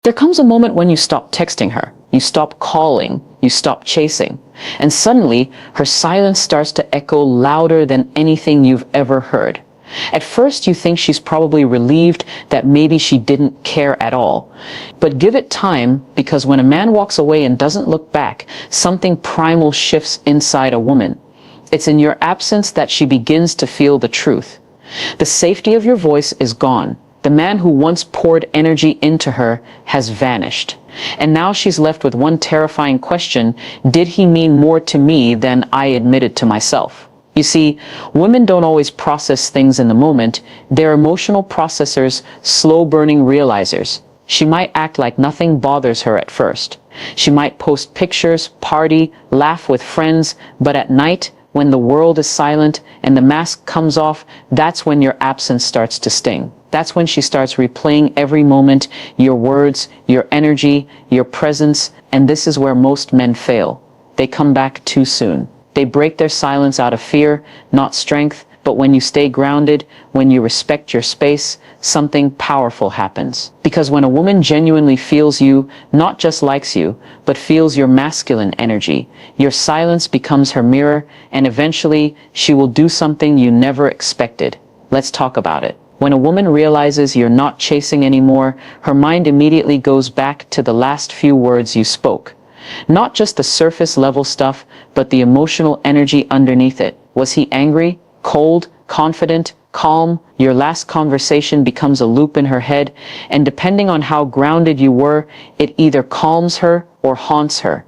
There comes a moment when you stop texting her, you stop calling, you stop chasing, and suddenly her silence starts to echo louder than anything you've ever heard. At first you think she's probably relieved that maybe she didn't care at all. But give it time, because when a man walks away and doesn't look back, something primal shifts inside a woman. It's in your absence that she begins to feel the truth. The safety of your voice is gone. The man who once poured energy into her has vanished. And now she's left with one terrifying question: did he mean more to me than I admitted to myself? You see, women don't always process things in the moment. They're emotional processors, slow-burning realizers. She might act like nothing bothers her at first. She might post pictures, party, laugh with friends, but at night, when the world is silent and the mask comes off, that's when your absence starts to sting. That's when she starts replaying every moment, your words, your energy, your presence, and this is where most men fail. They come back too soon. They break their silence out of fear, not strength, but when you stay grounded, when you respect your space, something powerful happens. Because when a woman genuinely feels you, not just likes you, but feels your masculine energy, your silence becomes her mirror, and eventually she will do something you never expected. Let's talk about it. When a woman realizes you're not chasing anymore, her mind immediately goes back to the last few words you spoke. Not just the surface level stuff, but the emotional energy underneath it. Was he angry, cold, confident, calm? Your last conversation becomes a loop in her head, and depending on how grounded you were, it either calms her or haunts her.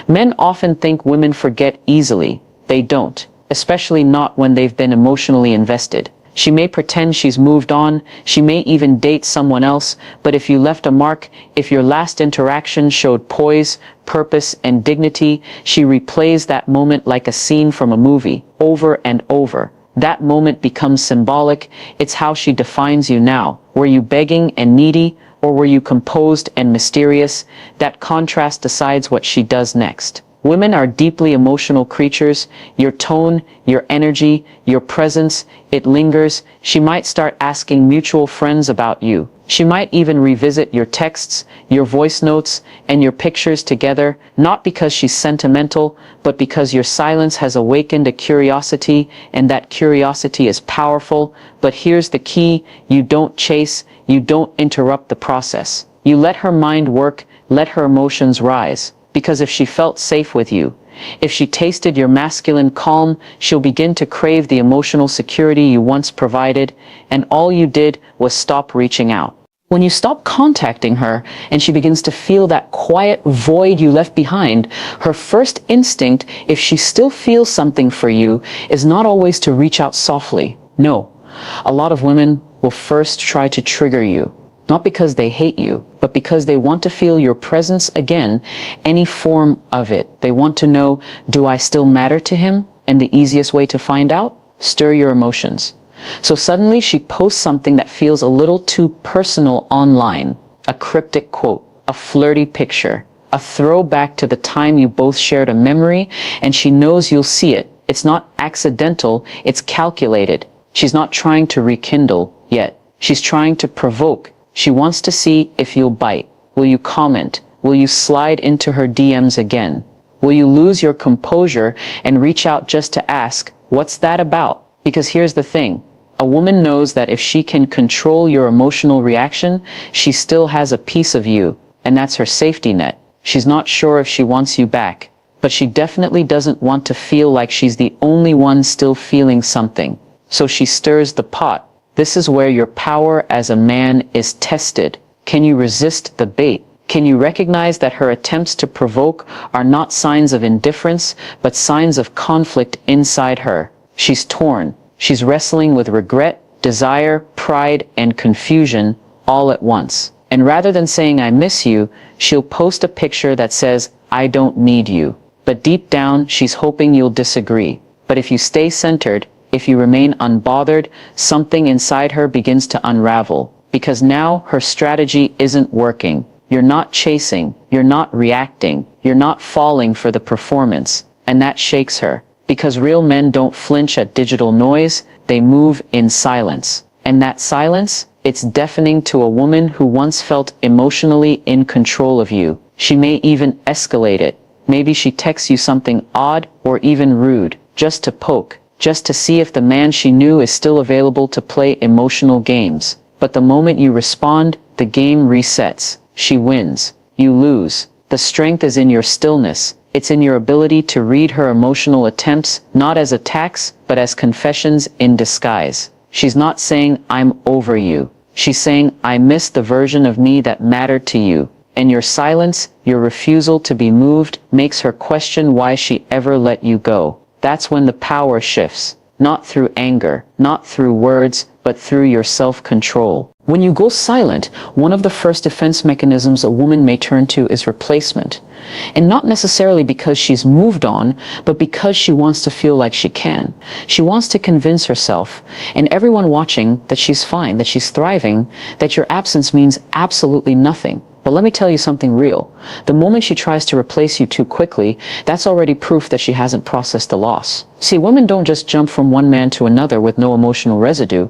Men often think women forget easily. They don't, especially not when they've been emotionally invested. She may pretend she's moved on, she may even date someone else, but if you left a mark, if your last interaction showed poise, purpose, and dignity, she replays that moment like a scene from a movie, over and over. That moment becomes symbolic. It's how she defines you now. Were you begging and needy, or were you composed and mysterious? That contrast decides what she does next. Women are deeply emotional creatures. Your tone, your energy, your presence, it lingers. She might start asking mutual friends about you. She might even revisit your texts, your voice notes, and your pictures together, not because she's sentimental, but because your silence has awakened a curiosity, and that curiosity is powerful. But here's the key: you don't chase, you don't interrupt the process. You let her mind work, let her emotions rise. Because if she felt safe with you, if she tasted your masculine calm, she'll begin to crave the emotional security you once provided, and all you did was stop reaching out. When you stop contacting her and she begins to feel that quiet void you left behind, her first instinct, if she still feels something for you, is not always to reach out softly. No, a lot of women will first try to trigger you. Not because they hate you, but because they want to feel your presence again, any form of it. They want to know, do I still matter to him? And the easiest way to find out? Stir your emotions. So suddenly she posts something that feels a little too personal online. A cryptic quote, a flirty picture, a throwback to the time you both shared a memory, and she knows you'll see it. It's not accidental, it's calculated. She's not trying to rekindle yet. She's trying to provoke. She wants to see if you'll bite. Will you comment? Will you slide into her DMs again? Will you lose your composure and reach out just to ask, what's that about? Because here's the thing. A woman knows that if she can control your emotional reaction, she still has a piece of you, and that's her safety net. She's not sure if she wants you back, but she definitely doesn't want to feel like she's the only one still feeling something. So she stirs the pot. This is where your power as a man is tested. Can you resist the bait? Can you recognize that her attempts to provoke are not signs of indifference, but signs of conflict inside her? She's torn. She's wrestling with regret, desire, pride, and confusion all at once. And rather than saying, I miss you, she'll post a picture that says, I don't need you. But deep down, she's hoping you'll disagree. But if you stay centered, if you remain unbothered, something inside her begins to unravel. Because now her strategy isn't working. You're not chasing. You're not reacting. You're not falling for the performance. And that shakes her. Because real men don't flinch at digital noise. They move in silence. And that silence, It's deafening to a woman who once felt emotionally in control of you. She may even escalate it. Maybe she texts you something odd or even rude, just to poke, just to see if the man she knew is still available to play emotional games. But the moment you respond, the game resets. She wins. You lose. The strength is in your stillness. It's in your ability to read her emotional attempts, not as attacks, but as confessions in disguise. She's not saying, "I'm over you." She's saying, "I miss the version of me that mattered to you." And your silence, your refusal to be moved, makes her question why she ever let you go. That's when the power shifts. Not through anger, not through words, but through your self-control. When you go silent, one of the first defense mechanisms a woman may turn to is replacement. And not necessarily because she's moved on, but because she wants to feel like she can. She wants to convince herself, and everyone watching, that she's fine, that she's thriving, that your absence means absolutely nothing. But let me tell you something real. The moment she tries to replace you too quickly, that's already proof that she hasn't processed the loss. See, women don't just jump from one man to another with no emotional residue.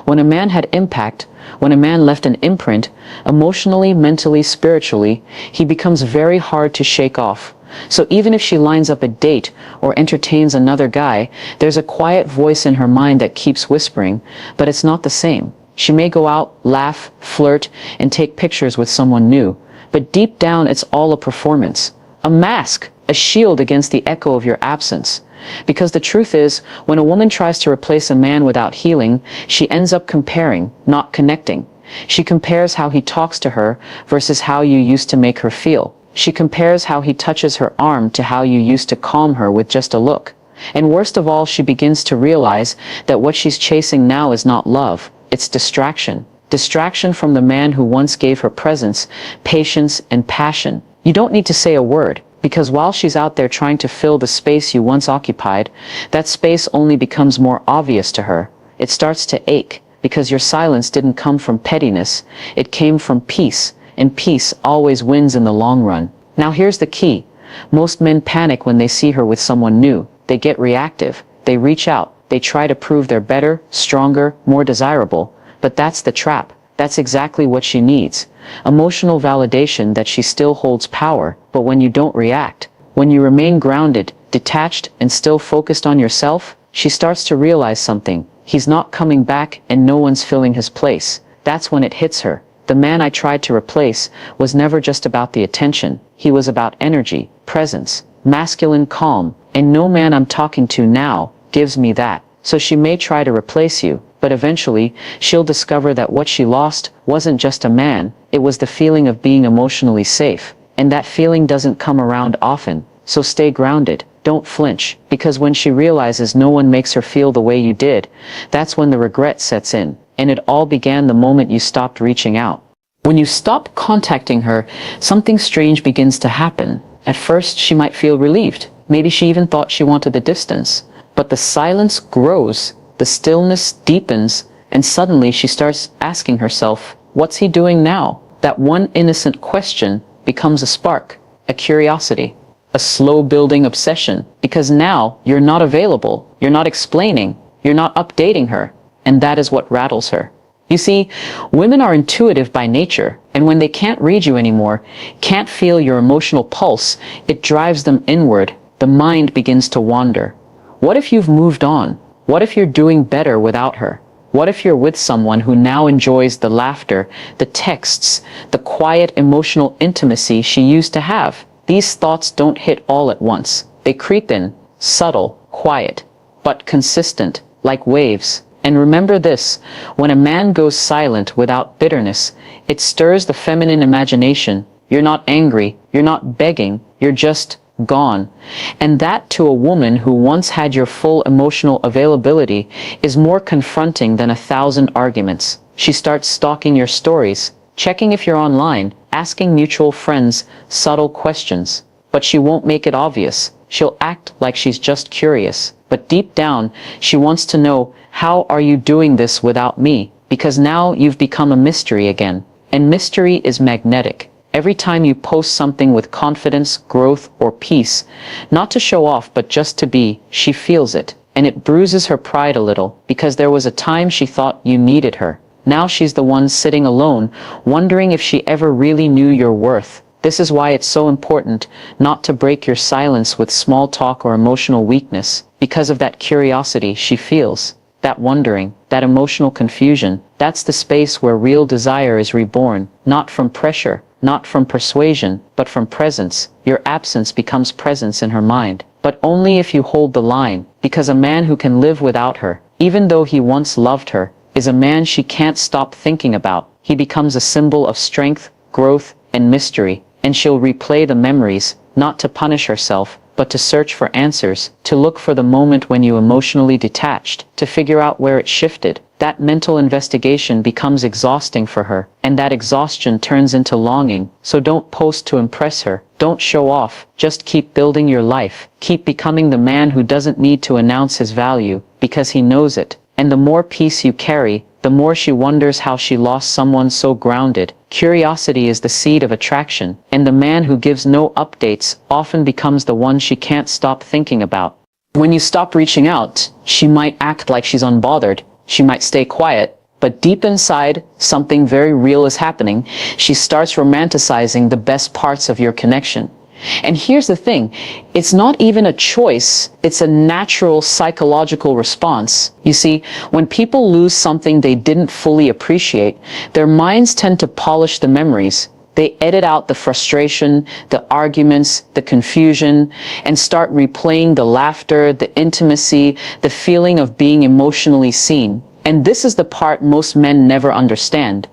When a man had impact, when a man left an imprint, emotionally, mentally, spiritually, he becomes very hard to shake off. So even if she lines up a date or entertains another guy, there's a quiet voice in her mind that keeps whispering, but it's not the same. She may go out, laugh, flirt, and take pictures with someone new, but deep down it's all a performance, a mask, a shield against the echo of your absence. Because the truth is, when a woman tries to replace a man without healing, she ends up comparing, not connecting. She compares how he talks to her versus how you used to make her feel. She compares how he touches her arm to how you used to calm her with just a look. And worst of all, she begins to realize that what she's chasing now is not love, it's distraction. Distraction from the man who once gave her presence, patience, and passion. You don't need to say a word. Because while she's out there trying to fill the space you once occupied, that space only becomes more obvious to her. It starts to ache, because your silence didn't come from pettiness, it came from peace, and peace always wins in the long run. Now here's the key. Most men panic when they see her with someone new. They get reactive. They reach out. They try to prove they're better, stronger, more desirable. But that's the trap. That's exactly what she needs. Emotional validation that she still holds power, but when you don't react, when you remain grounded, detached, and still focused on yourself, she starts to realize something. He's not coming back and no one's filling his place. That's when it hits her. The man I tried to replace was never just about the attention. He was about energy, presence, masculine calm, and no man I'm talking to now gives me that. So she may try to replace you, but eventually she'll discover that what she lost wasn't just a man, it was the feeling of being emotionally safe. And that feeling doesn't come around often. So stay grounded, don't flinch, because when she realizes no one makes her feel the way you did, that's when the regret sets in. And it all began the moment you stopped reaching out. When you stop contacting her, something strange begins to happen. At first, she might feel relieved. Maybe she even thought she wanted the distance. But the silence grows, the stillness deepens, and suddenly she starts asking herself, what's he doing now? That one innocent question becomes a spark, a curiosity, a slow-building obsession, because now you're not available, you're not explaining, you're not updating her, and that is what rattles her. You see, women are intuitive by nature, and when they can't read you anymore, can't feel your emotional pulse, it drives them inward. The mind begins to wander. What if you've moved on? What if you're doing better without her? What if you're with someone who now enjoys the laughter, the texts, the quiet emotional intimacy she used to have? These thoughts don't hit all at once. They creep in, subtle, quiet, but consistent, like waves. And remember this, when a man goes silent without bitterness, it stirs the feminine imagination. You're not angry, you're not begging, you're just gone. And that, to a woman who once had your full emotional availability, is more confronting than 1,000 arguments. She starts stalking your stories, checking if you're online, asking mutual friends subtle questions. But she won't make it obvious. She'll act like she's just curious. But deep down, she wants to know, how are you doing this without me? Because now you've become a mystery again. And mystery is magnetic. Every time you post something with confidence, growth, or peace, not to show off but just to be, she feels it. And it bruises her pride a little, because there was a time she thought you needed her. Now she's the one sitting alone, wondering if she ever really knew your worth. This is why it's so important not to break your silence with small talk or emotional weakness. Because of that curiosity she feels, that wondering, that emotional confusion, that's the space where real desire is reborn, not from pressure, not from persuasion, but from presence. Your absence becomes presence in her mind, but only if you hold the line, because a man who can live without her, even though he once loved her, is a man she can't stop thinking about. He becomes a symbol of strength, growth, and mystery, and she'll replay the memories, not to punish herself, but to search for answers, to look for the moment when you emotionally detached, to figure out where it shifted. That mental investigation becomes exhausting for her, and that exhaustion turns into longing. So don't post to impress her. Don't show off. Just keep building your life. Keep becoming the man who doesn't need to announce his value, because he knows it. And the more peace you carry, the more she wonders how she lost someone so grounded. Curiosity is the seed of attraction, and the man who gives no updates often becomes the one she can't stop thinking about. When you stop reaching out, she might act like she's unbothered. She might stay quiet, but deep inside, something very real is happening. She starts romanticizing the best parts of your connection. And here's the thing, it's not even a choice, it's a natural psychological response. You see, when people lose something they didn't fully appreciate, their minds tend to polish the memories. They edit out the frustration, the arguments, the confusion, and start replaying the laughter, the intimacy, the feeling of being emotionally seen. And this is the part most men never understand.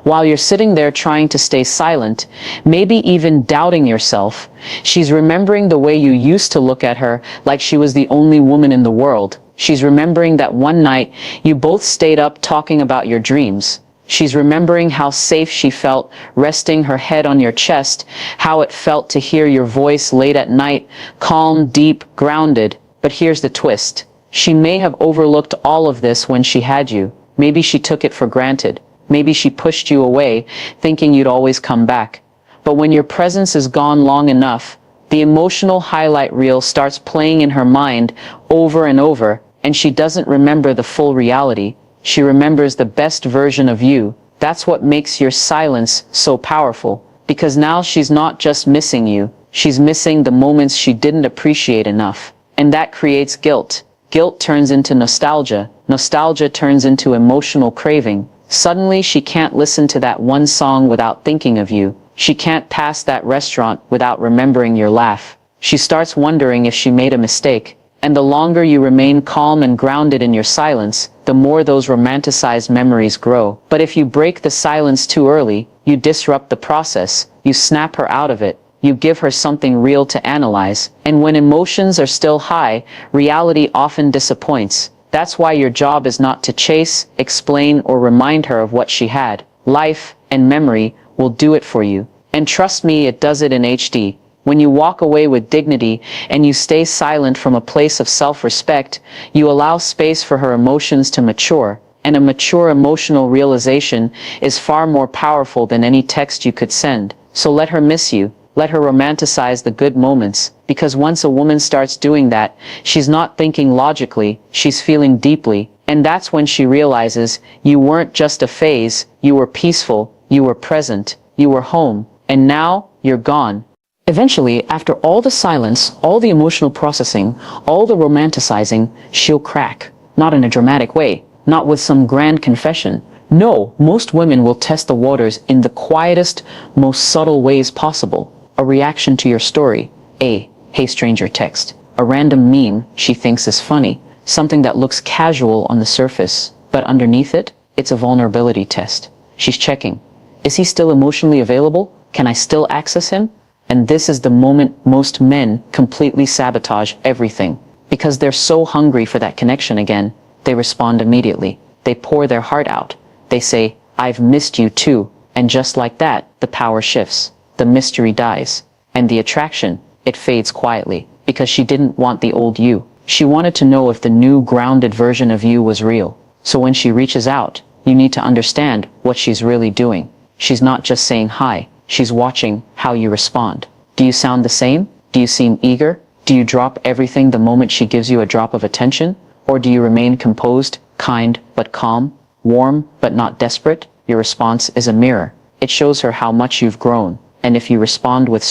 While you're sitting there trying to stay silent, maybe even doubting yourself, she's remembering the way you used to look at her like she was the only woman in the world. She's remembering that one night you both stayed up talking about your dreams. She's remembering how safe she felt resting her head on your chest, how it felt to hear your voice late at night, calm, deep, grounded. But here's the twist. She may have overlooked all of this when she had you. Maybe she took it for granted. Maybe she pushed you away, thinking you'd always come back. But when your presence is gone long enough, the emotional highlight reel starts playing in her mind over and over, and she doesn't remember the full reality. She remembers the best version of you. That's what makes your silence so powerful, because now she's not just missing you, she's missing the moments she didn't appreciate enough. And that creates guilt. Guilt turns into nostalgia. Nostalgia turns into emotional craving. Suddenly she can't listen to that one song without thinking of you. She can't pass that restaurant without remembering your laugh. She starts wondering if she made a mistake. And the longer you remain calm and grounded in your silence, the more those romanticized memories grow. But if you break the silence too early, you disrupt the process. You snap her out of it. You give her something real to analyze. And when emotions are still high, reality often disappoints. That's why your job is not to chase, explain, or remind her of what she had. Life and memory will do it for you. And trust me, it does it in HD. When you walk away with dignity and you stay silent from a place of self-respect, you allow space for her emotions to mature. And a mature emotional realization is far more powerful than any text you could send. So let her miss you. Let her romanticize the good moments, because once a woman starts doing that, she's not thinking logically, she's feeling deeply, and that's when she realizes you weren't just a phase, you were peaceful, you were present, you were home, and now you're gone. Eventually, after all the silence, all the emotional processing, all the romanticizing, she'll crack. Not in a dramatic way, not with some grand confession. No, most women will test the waters in the quietest, most subtle ways possible. A reaction to your story, a "Hey stranger" text, a random meme she thinks is funny, something that looks casual on the surface, but underneath it, it's a vulnerability test. She's checking. Is he still emotionally available? Can I still access him? And this is the moment most men completely sabotage everything. Because they're so hungry for that connection again, they respond immediately. They pour their heart out. They say, "I've missed you too." And just like that, the power shifts. The mystery dies. And the attraction, it fades quietly. Because she didn't want the old you. She wanted to know if the new grounded version of you was real. So when she reaches out, you need to understand what she's really doing. She's not just saying hi. She's watching how you respond. Do you sound the same? Do you seem eager? Do you drop everything the moment she gives you a drop of attention? Or do you remain composed, kind, but calm? Warm but not desperate, your response is a mirror. It shows her how much you've grown. And if you respond with